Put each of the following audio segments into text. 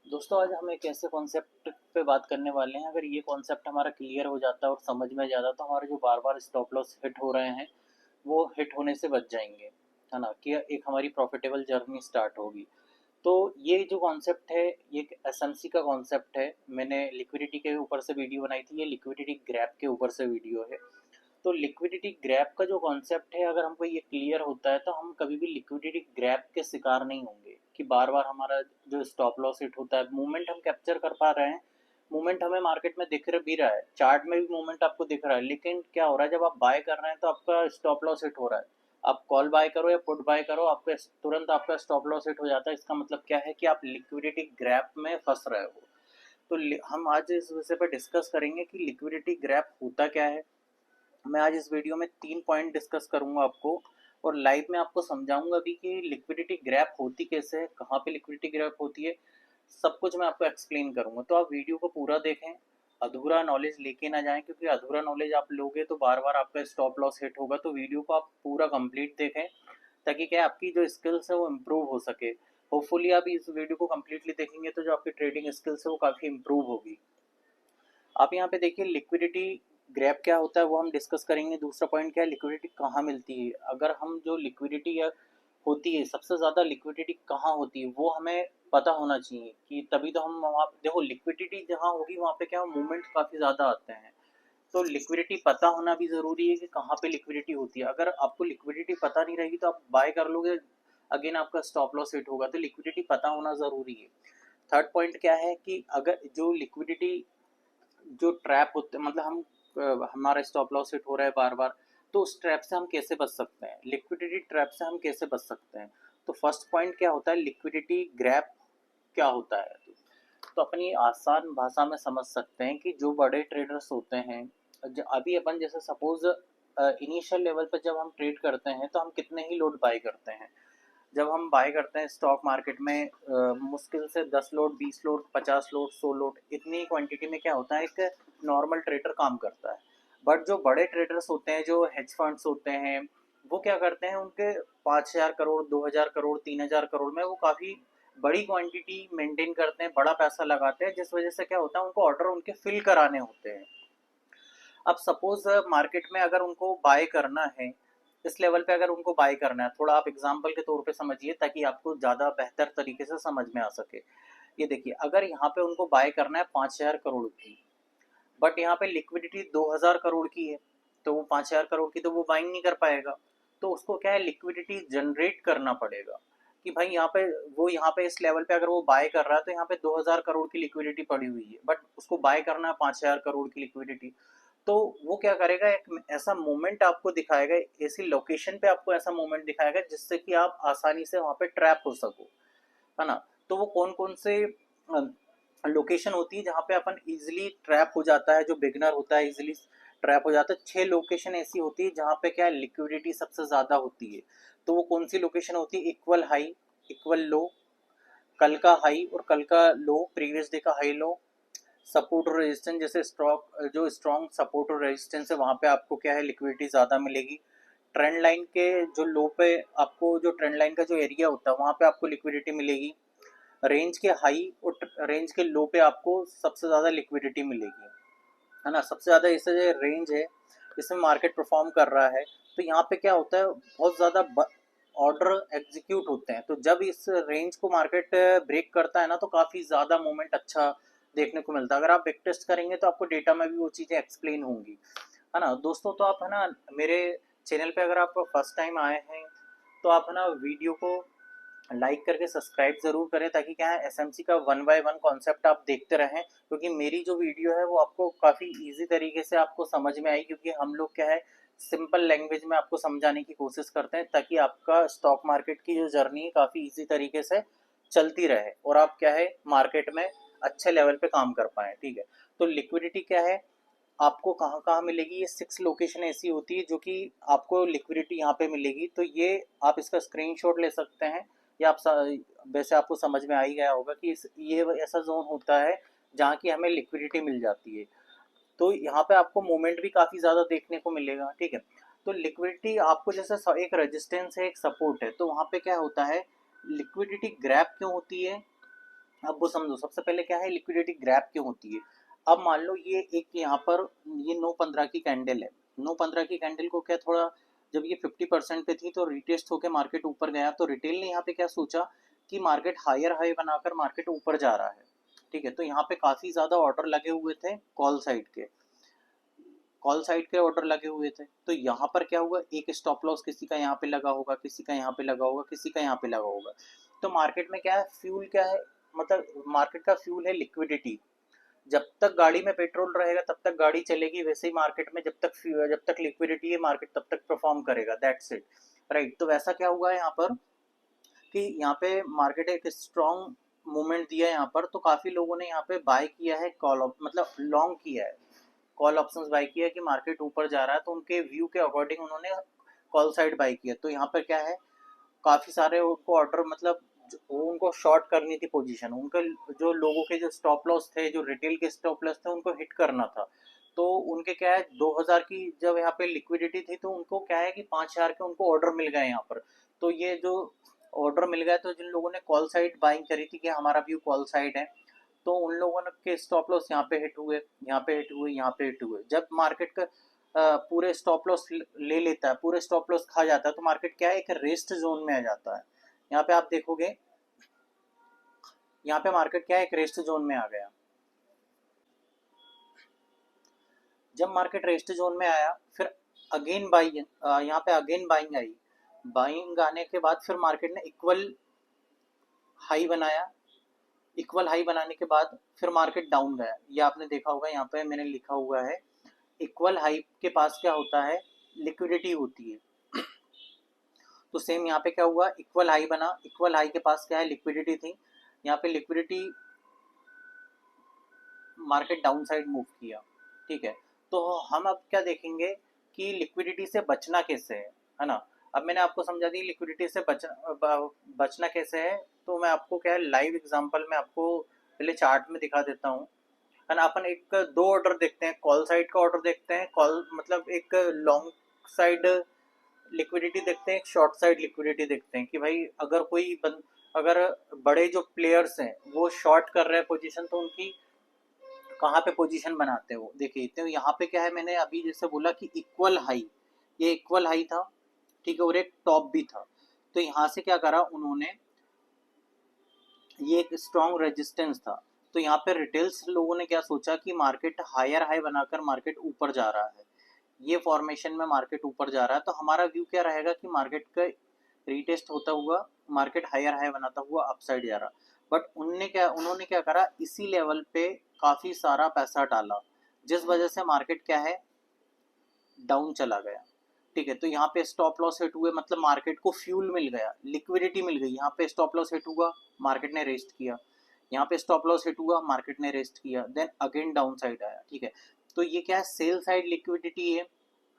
दोस्तों आज हम एक ऐसे कॉन्सेप्ट पे बात करने वाले हैं। अगर ये कॉन्सेप्ट हमारा क्लियर हो जाता है और समझ में आ जाता तो हमारे जो बार बार स्टॉप लॉस हिट हो रहे हैं वो हिट होने से बच जाएंगे, है ना। कि एक हमारी प्रॉफिटेबल जर्नी स्टार्ट होगी। तो ये जो कॉन्सेप्ट है ये एक एसएमसी का कॉन्सेप्ट है। मैंने लिक्विडिटी के ऊपर से वीडियो बनाई थी, ये लिक्विडिटी ग्रैप के ऊपर से वीडियो है। तो लिक्विडिटी ग्रैप का जो कॉन्सेप्ट है, अगर हमको ये क्लियर होता है तो हम कभी भी लिक्विडिटी ग्रैप के शिकार नहीं होंगे कि बार बार हमारा जो स्टॉप लॉस हिट होता है। मूवमेंट हम कैप्चर कर पा रहे हैं, मूवमेंट हमें मार्केट में दिख भी रहा है, चार्ट में भी मूवमेंट आपको दिख रहा है, लेकिन क्या हो रहा है जब आप बाय कर रहे हैं तो आपका स्टॉप लॉस हिट हो रहा है। आप कॉल बाय करो या पुट बाय करो, आपका तुरंत आपका स्टॉप लॉस हिट हो जाता है। इसका मतलब क्या है कि आप लिक्विडिटी ग्रैप में फंस रहे हो। तो हम आज इस विषय पर डिस्कस करेंगे कि लिक्विडिटी ग्रैप होता क्या है। मैं आज इस वीडियो में 3 पॉइंट डिस्कस करूँगा आपको, और लाइव में आपको समझाऊँगा भी कि लिक्विडिटी ग्रैप होती कैसे है, कहाँ पे लिक्विडिटी ग्रैप होती है, सब कुछ मैं आपको एक्सप्लेन करूँगा। तो आप वीडियो को पूरा देखें, अधूरा नॉलेज लेके ना जाएँ, क्योंकि अधूरा नॉलेज आप लोगे तो बार-बार आपका स्टॉप लॉस हिट होगा। तो वीडियो को आप पूरा कंप्लीट देखें, ताकि क्या है आपकी जो स्किल्स है वो इम्प्रूव हो सके। होपफुली आप इस वीडियो को कंप्लीटली देखेंगे तो जो आपकी ट्रेडिंग स्किल्स है वो काफ़ी इम्प्रूव होगी। आप यहाँ पे देखिए लिक्विडिटी ग्रैप क्या होता है वो हम डिस्कस करेंगे। दूसरा पॉइंट क्या है, लिक्विडिटी कहाँ मिलती है। अगर हम जो लिक्विडिटी होती है, सबसे ज़्यादा लिक्विडिटी कहाँ होती है वो हमें पता होना चाहिए, कि तभी तो हम वहाँ देखो लिक्विडिटी जहाँ होगी वहाँ पे क्या मूवमेंट काफ़ी ज़्यादा आते हैं। तो लिक्विडिटी पता होना भी ज़रूरी है कि कहाँ पे लिक्विडिटी होती है। अगर आपको लिक्विडिटी पता नहीं रहेगी तो आप बाय कर लोगे, अगेन आपका स्टॉप लॉस हिट होगा। तो लिक्विडिटी पता होना ज़रूरी है। थर्ड पॉइंट क्या है कि अगर जो लिक्विडिटी जो ट्रैप होते हैं, मतलब हम हमारा स्टॉप लॉस हिट हो रहा है बार बार, तो उस ट्रैप से हम कैसे बच सकते हैं, लिक्विडिटी ट्रैप से हम कैसे बच सकते हैं। तो फर्स्ट पॉइंट क्या होता है, लिक्विडिटी ग्रैप क्या होता है। तो अपनी आसान भाषा में समझ सकते हैं कि जो बड़े ट्रेडर्स होते हैं, अभी अपन जैसे सपोज इनिशियल लेवल पर जब हम ट्रेड करते हैं तो हम कितने ही लोड बाय करते हैं। जब हम बाय करते हैं स्टॉक मार्केट में मुश्किल से 10 लोड, 20 लोड, 50 लोड, 100 लोड, इतनी क्वांटिटी में क्या होता है एक नॉर्मल ट्रेडर काम करता है। बट जो बड़े ट्रेडर्स होते हैं, जो हेज फंड्स होते हैं, वो क्या करते हैं, उनके 5,000 करोड़, 2,000 करोड़, 3,000 करोड़ में वो काफ़ी बड़ी क्वांटिटी मेंटेन करते हैं, बड़ा पैसा लगाते हैं, जिस वजह से क्या होता है उनको ऑर्डर उनके फिल कराने होते हैं। अब सपोज मार्केट में अगर उनको बाय करना है, इस लेवल पे अगर उनको बाय करना है, थोड़ा आप एग्जांपल के तौर पे समझिए ताकि आपको ज़्यादा बेहतर तरीके से समझ में आ सके। ये देखिए, अगर यहाँ पे उनको बाय करना है 5,000 करोड़ की, बट यहाँ पे लिक्विडिटी 2,000 करोड़ की है, तो वो 5,000 करोड़ की तो वो बाइंग नहीं कर पाएगा। तो उसको क्या है, लिक्विडिटी जनरेट करना पड़ेगा कि भाई यहाँ पे वो यहाँ पे इस लेवल पे अगर वो बाय कर रहा है तो यहाँ पे 2,000 करोड़ की लिक्विडिटी पड़ी हुई है, बट उसको बाय करना है 5,000 करोड़ की लिक्विडिटी। तो वो क्या करेगा, एक ऐसा मोमेंट आपको दिखाएगा, ऐसी लोकेशन पे आपको ऐसा मोमेंट दिखाएगा जिससे कि आप आसानी से वहां पे ट्रैप हो सको, है ना। तो वो कौन कौन से लोकेशन होती है जहाँ पे अपन इजिली ट्रैप हो जाता है, जो बिगनर होता है इजिली ट्रैप हो जाता है। 6 लोकेशन ऐसी होती है जहाँ पे क्या लिक्विडिटी सबसे ज्यादा होती है। तो वो कौन सी लोकेशन होती है, इक्वल हाई, इक्वल लो, कल का हाई और कल का लो, प्रीवियस डे का हाई लो, सपोर्ट और रेजिस्टेंस, जैसे स्टॉक जो स्ट्रॉन्ग सपोर्ट और रेजिस्टेंस है वहाँ पे आपको क्या है लिक्विडिटी ज़्यादा मिलेगी। ट्रेंड लाइन के जो लो पे आपको, जो ट्रेंड लाइन का जो एरिया होता है वहाँ पे आपको लिक्विडिटी मिलेगी। रेंज के हाई और रेंज के लो पे आपको सबसे ज़्यादा लिक्विडिटी मिलेगी, है ना। सबसे ज़्यादा इसे जो रेंज है इसमें मार्केट परफॉर्म कर रहा है। तो यहाँ पे क्या होता है, बहुत ज़्यादा ऑर्डर एग्जीक्यूट होते हैं। तो जब इस रेंज को मार्केट ब्रेक करता है ना, तो काफ़ी ज़्यादा मूवमेंट अच्छा देखने को मिलता है। अगर आप बैक टेस्ट करेंगे तो आपको डेटा में भी वो चीज़ें एक्सप्लेन होंगी, है ना। दोस्तों तो आप है ना, मेरे चैनल पे अगर आप फर्स्ट टाइम आए हैं तो आप है ना वीडियो को लाइक करके सब्सक्राइब ज़रूर करें, ताकि क्या है एसएमसी का 1 बाय 1 कॉन्सेप्ट आप देखते रहें। क्योंकि मेरी जो वीडियो है वो आपको काफ़ी इजी तरीके से आपको समझ में आई, क्योंकि हम लोग क्या है सिंपल लैंग्वेज में आपको समझाने की कोशिश करते हैं, ताकि आपका स्टॉक मार्केट की जो जर्नी है काफ़ी इजी तरीके से चलती रहे और आप क्या है मार्केट में अच्छे लेवल पे काम कर पाएँ, ठीक है। तो लिक्विडिटी क्या है, आपको कहाँ कहाँ मिलेगी, ये 6 लोकेशन ऐसी होती है जो कि आपको लिक्विडिटी यहाँ पे मिलेगी। तो ये आप इसका स्क्रीनशॉट ले सकते हैं, या वैसे आपको समझ में आ ही गया होगा कि ये ऐसा जोन होता है जहाँ की हमें लिक्विडिटी मिल जाती है। तो यहाँ पे आपको मूवमेंट भी काफ़ी ज़्यादा देखने को मिलेगा, ठीक है। तो लिक्विडिटी आपको जैसे एक रेजिस्टेंस है, एक सपोर्ट है, तो वहाँ पे क्या होता है, लिक्विडिटी ग्रैप क्यों होती है, अब वो समझो, सबसे पहले क्या है, लिक्विडिटी ग्रैप क्यों होती है। अब मान लो ये एक यहाँ पर ये 9-15 की कैंडल है, 9-15 की कैंडल को क्या थोड़ा, जब ये 50% पे थी तो रिटेस्ट होकर मार्केट ऊपर गया, तो रिटेल ने यहाँ पे क्या सोचा कि मार्केट हायर हाई बनाकर मार्केट ऊपर जा रहा है। ठीक है, तो यहाँ पे काफी ज्यादा ऑर्डर लगे हुए थे कॉल साइड के, कॉल साइड के ऑर्डर लगे हुए थे। तो यहाँ पर क्या हुआ, एक स्टॉप लॉस किसी का यहाँ पे लगा होगा, किसी का यहाँ पे लगा होगा, किसी का यहाँ पे लगा होगा। तो मार्केट में क्या है, फ्यूल क्या है, मतलब मार्केट का फ्यूल है लिक्विडिटी। जब तक गाड़ी में पेट्रोल रहेगा तब तक गाड़ी चलेगी, वैसे ही मार्केट में जब तक लिक्विडिटी है मार्केट तब तक परफॉर्म करेगा, दैट्स इट। राइट, तो वैसा क्या हुआ है यहाँ पर कि यहाँ पे मार्केट एक स्ट्रॉन्ग मूवमेंट दिया है यहाँ पर, तो काफी लोगों ने यहाँ पे बाय किया है कॉल, मतलब लॉन्ग किया है, कॉल ऑप्शंस बाय किया है कि मार्केट ऊपर जा रहा है, तो उनके व्यू के अकॉर्डिंग उन्होंने कॉल साइड बाय किया। तो यहाँ पर क्या है, काफी सारे उनको ऑर्डर, मतलब वो उनको शॉर्ट करनी थी पोजीशन, उनके जो लोगों के जो स्टॉप लॉस थे, जो रिटेल के स्टॉप लॉस थे, उनको हिट करना था। तो उनके क्या है, 2000 की जब यहाँ पे लिक्विडिटी थी तो उनको क्या है कि 5000 के उनको ऑर्डर मिल गए यहाँ पर। तो ये जो ऑर्डर मिल गया, तो जिन लोगों ने कॉल साइड बाइंग करी थी कि हमारा व्यू कॉल साइड है, तो उन लोगों के स्टॉप लॉस यहाँ पे हिट हुए, यहाँ पे हिट हुए, यहाँ पे हिट हुए। जब मार्केट का पूरे स्टॉप लॉस ले लेता है, पूरे स्टॉप लॉस खा जाता है, तो मार्केट क्या है, एक रेस्ट जोन में आ जाता है। यहाँ पे आप देखोगे, यहाँ पे मार्केट क्या है, एक रेस्ट जोन में आ गया। जब मार्केट रेस्ट जोन में आया, फिर अगेन बाइंग, यहाँ पे अगेन बाइंग आई। बाइंग आने के बाद फिर मार्केट ने इक्वल हाई बनाया, इक्वल हाई बनाने के बाद फिर मार्केट डाउन गया। ये आपने देखा होगा, यहाँ पे मैंने लिखा हुआ है, इक्वल हाई के पास क्या होता है, लिक्विडिटी होती है। तो सेम यहाँ पे क्या हुआ, इक्वल हाई बना, इक्वल हाई के पास क्या है, लिक्विडिटी थी। यहाँ पे liquidity, market down side move किया। ठीक है, तो हम अब क्या देखेंगे कि लिक्विडिटी से बचना कैसे है ना। अब मैंने आपको समझा दी लिक्विडिटी से बचना कैसे है, तो मैं आपको क्या है, लाइव एग्जांपल में आपको पहले चार्ट में दिखा देता हूँ, है ना। अपन एक दो ऑर्डर देखते हैं, कॉल साइड का ऑर्डर देखते हैं, कॉल मतलब एक लॉन्ग साइड लिक्विडिटी देखते हैं, एक शॉर्ट साइड लिक्विडिटी देखते हैं कि भाई अगर बड़े जो प्लेयर्स हैं वो शॉर्ट कर रहे हैं पोजीशन, तो उनकी कहाँ पे पोजीशन बनाते हैं वो देखिए। तो यहाँ पे क्या है, मैंने अभी जैसे बोला कि इक्वल हाई, ये इक्वल हाई था, ठीक है, और एक टॉप भी था। तो यहाँ से क्या करा उन्होंने, ये एक स्ट्रॉन्ग रेजिस्टेंस था। तो यहाँ पे रिटेल्स लोगों ने क्या सोचा कि मार्केट हायर हाई बनाकर मार्केट ऊपर जा रहा है, ये फॉर्मेशन में मार्केट ऊपर जा रहा है, तो हमारा व्यू क्या रहेगा कि मार्केट का रीटेस्ट होता हुआ मार्केट हायर हाई बनाता हुआ अपसाइड जा रहा। बट उन्होंने क्या करा, इसी लेवल पे काफी सारा पैसा डाला, जिस वजह से मार्केट क्या है, डाउन चला गया। ठीक है, तो यहाँ पे स्टॉप लॉस हिट हुए, मतलब मार्केट को फ्यूल मिल गया, लिक्विडिटी मिल गई। यहाँ पे स्टॉप लॉस हिट हुआ, मार्केट ने रेस्ट किया, यहाँ पे स्टॉप लॉस हिट हुआ, मार्केट ने रेस्ट किया, देन अगेन डाउन साइड आया। ठीक है, तो ये क्या है, सेल साइड लिक्विडिटी है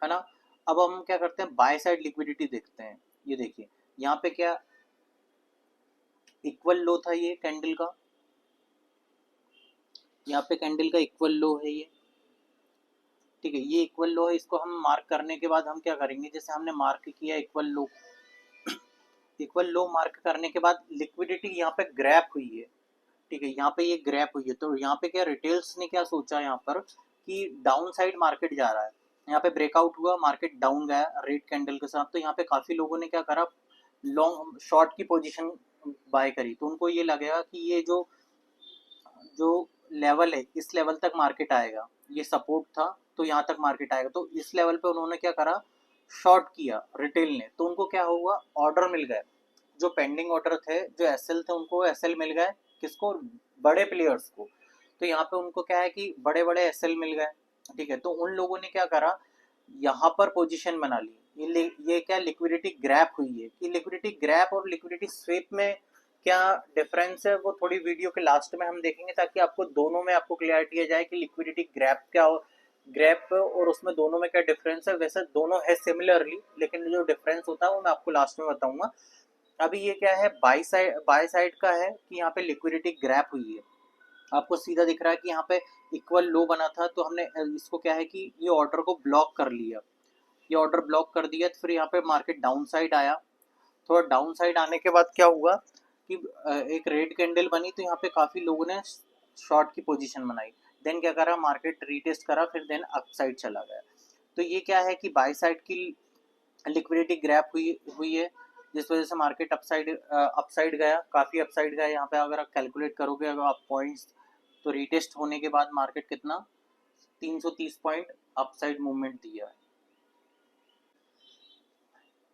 ना। अब हम क्या करते हैं, बाय साइड लिक्विडिटी देखते हैं। ये देखिए, यहाँ पे क्या इक्वल लो था ये कैंडल का, यहाँ पे कैंडल का इक्वल लो है ये। ठीक है, ये इक्वल लो है, इसको हम मार्क करने के बाद हम क्या करेंगे, जैसे हमने मार्क किया इक्वल लो, इक्वल लो मार्क करने के बाद लिक्विडिटी यहाँ पे ग्रैप हुई है। ठीक है, यहाँ पे ये ग्रैप हुई है, तो यहाँ पे क्या रिटेल्स ने क्या सोचा यहाँ पर कि डाउन साइड मार्केट जा रहा है। यहाँ पे ब्रेकआउट हुआ, मार्केट डाउन गया रेड कैंडल के साथ, तो यहाँ पे काफी लोगों ने क्या करा, लॉन्ग शॉर्ट की पोजीशन बाय करी। तो उनको ये लगेगा कि ये जो जो लेवल है, इस लेवल तक मार्केट आएगा, ये सपोर्ट था, तो यहाँ तक मार्केट आएगा। तो इस लेवल पे उन्होंने क्या करा, शॉर्ट किया रिटेल ने, तो उनको क्या हुआ, ऑर्डर मिल गए। जो पेंडिंग ऑर्डर थे, जो एसएल थे, उनको एसएल मिल गए, किसको, बड़े प्लेयर्स को। तो यहाँ पे उनको क्या है कि बड़े बड़े एसएल मिल गए। ठीक है, तो उन लोगों ने क्या करा, यहाँ पर पोजीशन बना ली। ये क्या लिक्विडिटी ग्रैप हुई है, कि लिक्विडिटी ग्रैप और लिक्विडिटी स्वीप में क्या डिफरेंस है, वो थोड़ी वीडियो के लास्ट में हम देखेंगे, ताकि आपको दोनों में आपको क्लियरिटी आ जाए कि लिक्विडिटी ग्रैप क्या हो, ग्रैप और उसमें दोनों में क्या डिफरेंस है। वैसे दोनों है सिमिलरली, लेकिन जो डिफरेंस होता है वो मैं आपको लास्ट में बताऊंगा। अभी ये क्या है, बाय साइड का है कि यहाँ पे लिक्विडिटी ग्रैप हुई है। आपको सीधा दिख रहा है कि यहाँ पे इक्वल लो बना था, तो हमने इसको क्या है कि ये ऑर्डर को ब्लॉक कर लिया, ये ऑर्डर ब्लॉक कर दिया। तो फिर यहाँ पे मार्केट डाउन साइड आया, थोड़ा डाउन साइड आने के बाद क्या हुआ कि एक रेड कैंडल बनी तो यहाँ पे काफ़ी लोगों ने शॉर्ट की पोजीशन बनाई, देन क्या करा, मार्केट रीटेस्ट करा, फिर देन अपसाइड चला गया। तो ये क्या है कि बाय साइड की लिक्विडिटी ग्रैप हुई है, जिस वजह से मार्केट अपसाइड गया, काफ़ी अपसाइड गया। यहाँ पे अगर आप कैलकुलेट करोगे अगर आप पॉइंट्स, तो रीटेस्ट होने के बाद मार्केट कितना 330 पॉइंट अपसाइड मूवमेंट दिया है।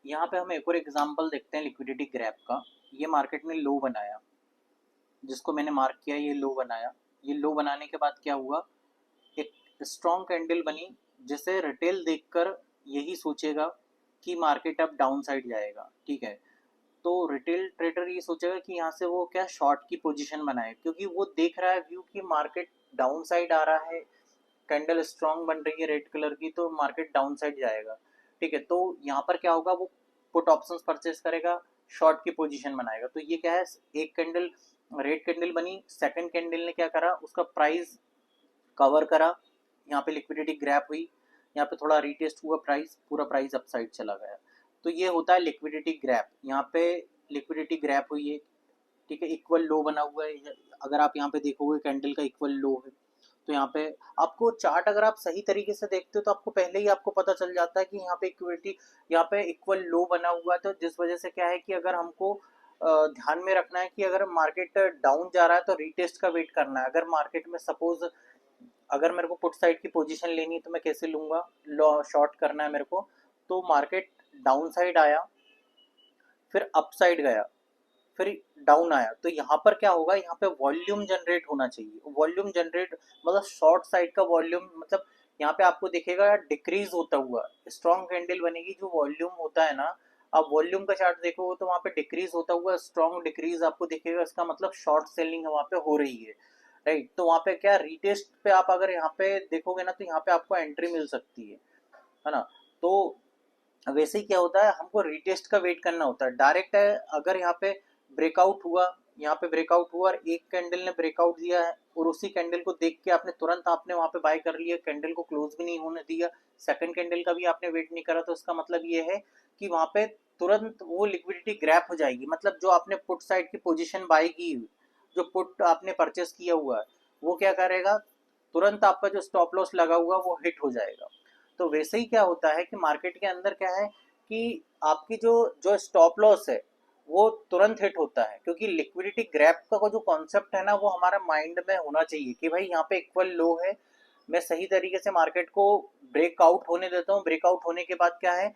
यहाँ पे हम एक और एग्जांपल देखते हैं लिक्विडिटी ग्रैप का। ये मार्केट ने लो बनाया, जिसको मैंने मार्क किया, ये लो बनाया। ये लो बनाने के बाद क्या हुआ, एक स्ट्रॉन्ग कैंडल बनी, जिसे रिटेल देखकर यही सोचेगा कि मार्केट अब डाउन साइड जाएगा, ठीक है। तो रिटेल ट्रेडर ये सोचेगा कि यहाँ से वो क्या शॉर्ट की पोजीशन बनाए, क्योंकि वो देख रहा है व्यू कि मार्केट डाउन साइड आ रहा है, कैंडल स्ट्रॉन्ग बन रही है रेड कलर की, तो मार्केट डाउन साइड जाएगा, ठीक है। तो यहाँ पर क्या होगा, वो पुट ऑप्शंस परचेस करेगा, शॉर्ट की पोजीशन बनाएगा। तो ये क्या है, एक कैंडल रेड कैंडल बनी, सेकंड कैंडल ने क्या करा, उसका प्राइस कवर करा, यहाँ पे लिक्विडिटी ग्रैप हुई, यहाँ पे थोड़ा रीटेस्ट हुआ प्राइस, पूरा प्राइस अपसाइड चला गया। तो ये होता है लिक्विडिटी ग्रैप। यहाँ पे लिक्विडिटी ग्रैप हुई है, ठीक है, इक्वल लो बना हुआ है। अगर आप यहाँ पे देखोगे कैंडल का इक्वल लो है, तो यहाँ पे आपको चार्ट अगर आप सही तरीके से देखते हो तो आपको पहले ही आपको पता चल जाता है कि यहाँ पे इक्विटी, यहाँ पे इक्वल लो बना हुआ है। तो जिस वजह से क्या है कि अगर हमको ध्यान में रखना है कि अगर मार्केट डाउन जा रहा है तो रीटेस्ट का वेट करना है। अगर मार्केट में सपोज अगर मेरे को पुट साइड की पोजीशन लेनी है तो मैं कैसे लूंगा, लॉ शॉर्ट करना है मेरे को, तो मार्केट डाउन साइड आया, फिर अप साइड गया, फिर डाउन आया, तो यहाँ पर क्या होगा, यहाँ पे वॉल्यूम जनरेट होना चाहिए। वॉल्यूम जनरेट मतलब शॉर्ट साइड का वॉल्यूम, मतलब यहाँ पे आपको दिखेगा डिक्रीज होता हुआ, स्ट्रॉन्ग कैंडल बनेगी, जो वॉल्यूम होता है ना, आप वॉल्यूम का चार्ट देखोगे तो वहाँ पे डिक्रीज होता हुआ स्ट्रॉन्ग डिक्रीज आपको दिखेगा, इसका मतलब शॉर्ट सेलिंग वहाँ पे हो रही है, राइट। तो वहाँ पे क्या, रीटेस्ट पे आप अगर यहाँ पे देखोगे ना, तो यहाँ पे आपको एंट्री मिल सकती है ना। तो वैसे ही क्या होता है, हमको रीटेस्ट का वेट करना होता है। डायरेक्ट है अगर यहाँ पे ब्रेकआउट हुआ, यहाँ पे ब्रेकआउट हुआ और एक कैंडल ने ब्रेकआउट दिया है और उसी कैंडल को देख के आपने तुरंत आपने वहां पे बाय कर लिया, कैंडल को क्लोज भी नहीं होने दिया, सेकंड कैंडल का भी आपने वेट नहीं करा, तो इसका मतलब ये है कि वहां पे तुरंत वो लिक्विडिटी ग्रैप हो जाएगी। मतलब जो आपने पुट साइड की पोजीशन बाय की, जो पुट आपने परचेस किया हुआ है, वो क्या करेगा, तुरंत आपका जो स्टॉप लॉस लगा हुआ वो हिट हो जाएगा। तो वैसे ही क्या होता है कि मार्केट के अंदर क्या है कि आपकी जो जो स्टॉप लॉस है वो तुरंत हिट होता है, क्योंकि लिक्विडिटी ग्रैप का जो कॉन्सेप्ट है ना, वो हमारे माइंड में होना चाहिए कि भाई यहाँ पे इक्वल लो है, मैं सही तरीके से मार्केट को ब्रेकआउट होने देता हूँ, ब्रेकआउट होने के बाद क्या है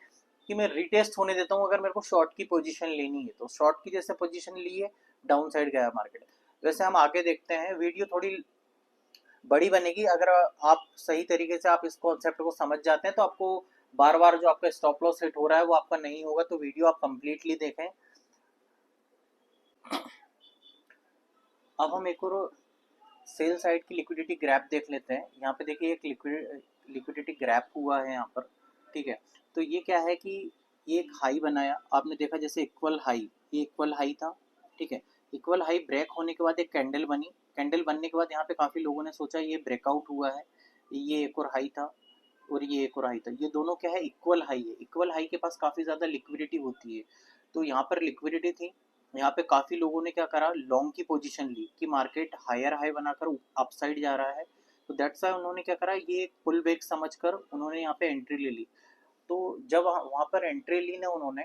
कि मैं रिटेस्ट होने देता हूँ। अगर मेरे को शॉर्ट की पोजीशन लेनी है तो शॉर्ट की जैसे पोजीशन ली है, डाउन साइड गया मार्केट। वैसे हम आगे देखते हैं, वीडियो थोड़ी बड़ी बनेगी, अगर आप सही तरीके से आप इस कॉन्सेप्ट को समझ जाते हैं तो आपको बार बार जो आपका स्टॉप लॉस हिट हो रहा है वो आपका नहीं होगा। तो वीडियो आप कंप्लीटली देखें। अब हम एक और सेल साइड की लिक्विडिटी ग्रैप देख लेते हैं। यहाँ पे देखिए एक लिक्विडिटी ग्रैप हुआ है यहाँ पर, ठीक है। तो ये क्या है कि ये एक हाई बनाया, आपने देखा जैसे इक्वल हाई, ये इक्वल हाई था, ठीक है। इक्वल हाई ब्रेक होने के बाद एक कैंडल बनी, कैंडल बनने के बाद यहाँ पे काफ़ी लोगों ने सोचा ये ब्रेकआउट हुआ है, ये एक और हाई था और ये एक और हाई था, ये दोनों क्या है, इक्वल हाई है। इक्वल हाई के पास काफ़ी ज़्यादा लिक्विडिटी होती है, तो यहाँ पर लिक्विडिटी थी। यहाँ पे काफ़ी लोगों ने क्या करा, लॉन्ग की पोजीशन ली कि मार्केट हायर हाई बनाकर अपसाइड जा रहा है, तो दैट्स वाई उन्होंने क्या करा, ये एक पुल बैक समझकर उन्होंने यहाँ पे एंट्री ले ली। तो जब वहाँ पर एंट्री ली ना उन्होंने,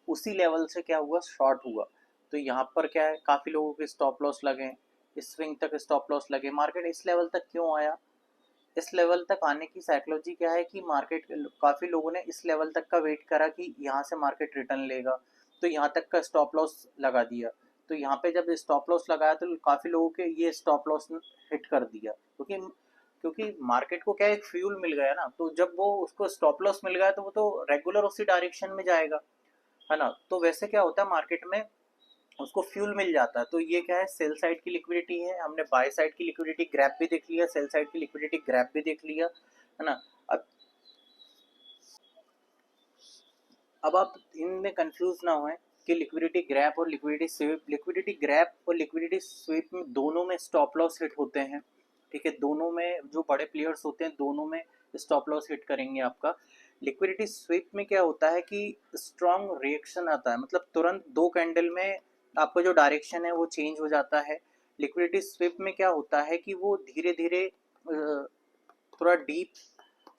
उसी लेवल से क्या हुआ, शॉर्ट हुआ। तो यहाँ पर क्या है, काफ़ी लोगों के स्टॉप लॉस लगे, इस स्विंग तक स्टॉप लॉस लगे। मार्केट इस लेवल तक क्यों आया, इस लेवल तक आने की साइकोलॉजी क्या है कि मार्केट काफ़ी लोगों ने इस लेवल तक का वेट करा कि यहाँ से मार्केट रिटर्न लेगा, तो यहाँ तक का स्टॉप लॉस लगा दिया। तो यहाँ पे जब स्टॉप लॉस लगाया तो काफ़ी लोगों के ये स्टॉप लॉस हिट कर दिया, क्योंकि क्योंकि मार्केट को क्या एक फ्यूल मिल गया ना, तो जब वो उसको स्टॉप लॉस मिल गया तो वो तो रेगुलर उसी डायरेक्शन में जाएगा, है ना। तो वैसे क्या होता है मार्केट में, उसको फ्यूल मिल जाता है। तो ये क्या है, सेल साइड की लिक्विडिटी है। हमने बाय साइड की लिक्विडिटी ग्रैप भी देख लिया, सेल साइड की लिक्विडिटी ग्रैप भी देख लिया, है ना। अब अब आप इनमें कंफ्यूज ना होए कि लिक्विडिटी ग्रैप और लिक्विडिटी स्वीप, लिक्विडिटी ग्रैप और लिक्विडिटी स्वीप में दोनों में स्टॉप लॉस हिट होते हैं, ठीक है। दोनों में जो बड़े प्लेयर्स होते हैं दोनों में स्टॉप लॉस हिट करेंगे आपका। लिक्विडिटी स्वीप में क्या होता है कि स्ट्रॉन्ग रिएक्शन आता है, मतलब तुरंत दो कैंडल में आपका जो डायरेक्शन है वो चेंज हो जाता है। लिक्विडिटी स्विप में क्या होता है कि वो धीरे धीरे थोड़ा डीप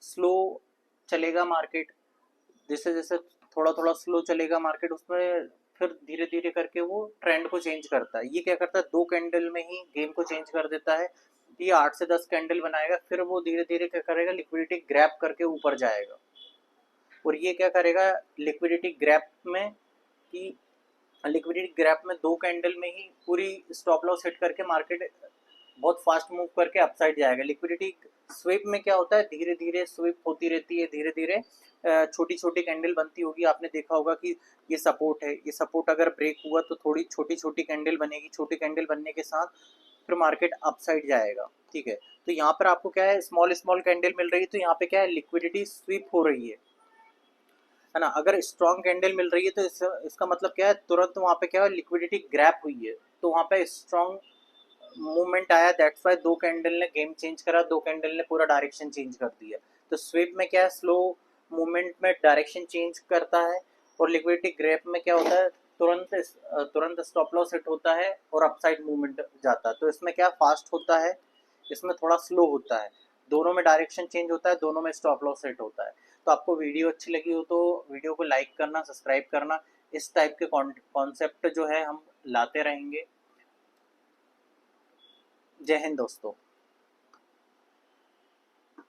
स्लो चलेगा मार्केट, जैसे जैसे थोड़ा थोड़ा स्लो चलेगा मार्केट, उसमें फिर धीरे धीरे करके वो ट्रेंड को चेंज करता है। ये क्या करता है, 2 कैंडल में ही गेम को चेंज कर देता है। ये 8 से 10 कैंडल बनाएगा, फिर वो धीरे धीरे क्या करेगा, लिक्विडिटी ग्रैब करके ऊपर जाएगा। और ये क्या करेगा लिक्विडिटी ग्रैब में, कि लिक्विडिटी ग्रैब में 2 कैंडल में ही पूरी स्टॉप लॉस हिट करके मार्केट बहुत फास्ट मूव करके अपसाइड जाएगा। लिक्विडिटी स्विप में क्या होता है, धीरे धीरे स्विप होती रहती है, धीरे धीरे छोटी छोटी कैंडल बनती होगी। आपने देखा होगा कि ये सपोर्ट है, ये सपोर्ट अगर ब्रेक हुआ तो थोड़ी छोटी छोटी कैंडल बनेगी, छोटी कैंडल बनने के साथ फिर मार्केट अपसाइड जाएगा। ठीक है, तो यहाँ पर आपको क्या है, स्मॉल स्मॉल कैंडल मिल रही है, तो यहाँ पे क्या है, लिक्विडिटी स्वीप हो रही है ना। अगर स्ट्रॉन्ग कैंडल मिल रही है तो इसका मतलब क्या है, तुरंत वहाँ पे क्या है, लिक्विडिटी ग्रैप हुई है, तो वहाँ पे स्ट्रॉन्ग मूवमेंट आया, दैट्स वाई 2 कैंडल ने गेम चेंज करा, 2 कैंडल ने पूरा डायरेक्शन चेंज कर दिया। तो स्वीप में क्या है, स्लो मूवमेंट में डायरेक्शन चेंज करता है, और लिक्विडिटी ग्रैप में क्या होता है, तुरंत स्टॉप लॉस हिट होता है और अपसाइड मूवमेंट जाता है। तो इसमें क्या फास्ट होता है, इसमें थोड़ा स्लो होता है, दोनों में डायरेक्शन चेंज होता है, दोनों में स्टॉप लॉस हिट होता है। तो आपको वीडियो अच्छी लगी हो तो वीडियो को लाइक करना, सब्सक्राइब करना। इस टाइप के कॉन्सेप्ट जो है हम लाते रहेंगे। जय हिंद दोस्तों।